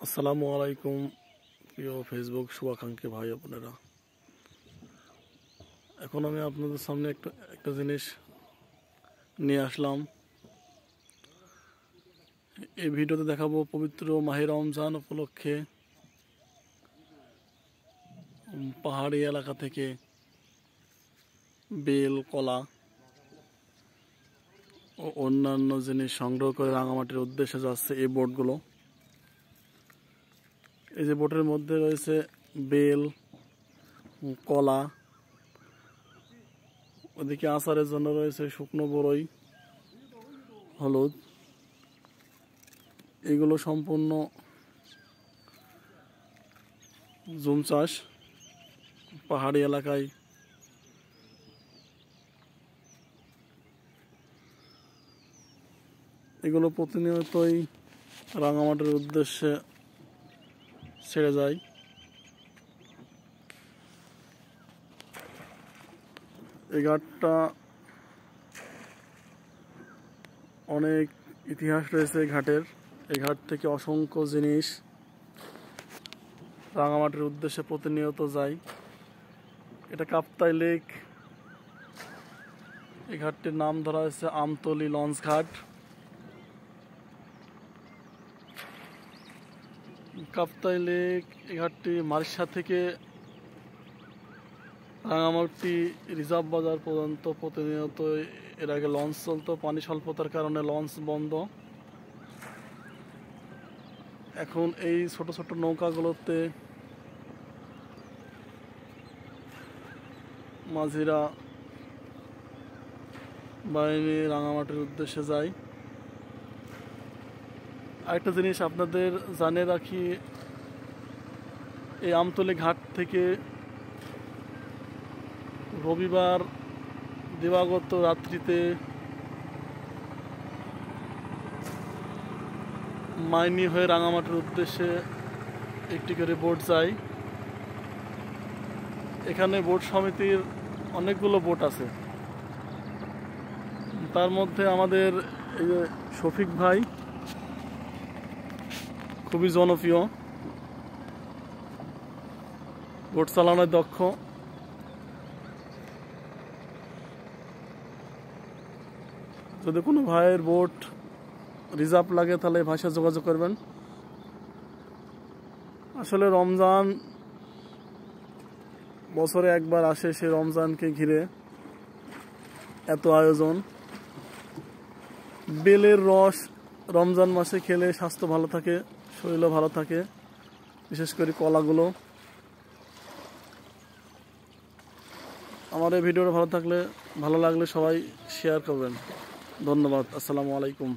আসসালামু আলাইকুম প্রিয় ফেসবুক শুভাকাঙ্ক্ষী ভাই বোনেরা। এখন আমি আপনাদের সামনে একটা জিনিস নিয়ে আসলাম। এই ভিডিওতে দেখাবো পবিত্র মাহে রমজান উপলক্ষে পাহাড়ি এলাকা থেকে বেল, কলা ও অন্যান্য জিনিস সংগ্রহ করে রাঙামাটির উদ্দেশ্যে যাচ্ছে এই বোটগুলো। এই যে বোটের মধ্যে রয়েছে বেল, কলা, ওদিকে আচারের জন্য রয়েছে শুকনো বড়ই, হলুদ। এগুলো সম্পূর্ণ জুম চাষ পাহাড়ি এলাকায়। এগুলো প্রতিনিয়তই রাঙামাটির উদ্দেশ্যে ছেড়ে যায়। এই ঘাটটা অনেক ইতিহাস রয়েছে এই ঘাটের। এই ঘাট থেকে অসংখ্য জিনিস রাঙামাটির উদ্দেশ্যে প্রতিনিয়ত যায়। এটা কাপ্তাই লেক। এই ঘাটটির নাম ধরা হয়েছে আমতলী লঞ্চ ঘাট। কাপ্তাই লেক এই ঘাটটি মারিশা থেকে রাঙামাটি রিজার্ভ বাজার পর্যন্ত প্রতিনিয়ত এর আগে লঞ্চ চলতো, পানি স্বল্পতার কারণে লঞ্চ বন্ধ। এখন এই ছোট ছোট নৌকাগুলোতে মাঝিরা বাহিনী রাঙামাটির উদ্দেশ্যে যায়। আরেকটা জিনিস আপনাদের জানিয়ে রাখি, এই আমতলী ঘাট থেকে রবিবার দিবাগত রাত্রিতে মাইনি হয়ে রাঙামাটির উদ্দেশ্যে একটি করে বোট যায়। এখানে বোট সমিতির অনেকগুলো বোট আছে, তার মধ্যে আমাদের এই যে শফিক ভাই খুবই জনপ্রিয়, বোট চালানোয় দক্ষ। যদি কোনো ভাইয়ের বোট রিজার্ভ লাগে তাহলে এই ভাইয়ের সাথে যোগাযোগ করবেন। আসলে রমজান বছরে একবার আসে, সে রমজানকে ঘিরে এত আয়োজন। বেলের রস রমজান মাসে খেলে স্বাস্থ্য ভালো থাকে, শরীরও ভালো থাকে, বিশেষ করে কলাগুলো। আমার এই ভিডিওটা ভালো লাগলে সবাই শেয়ার করবেন। ধন্যবাদ। আসসালামু আলাইকুম।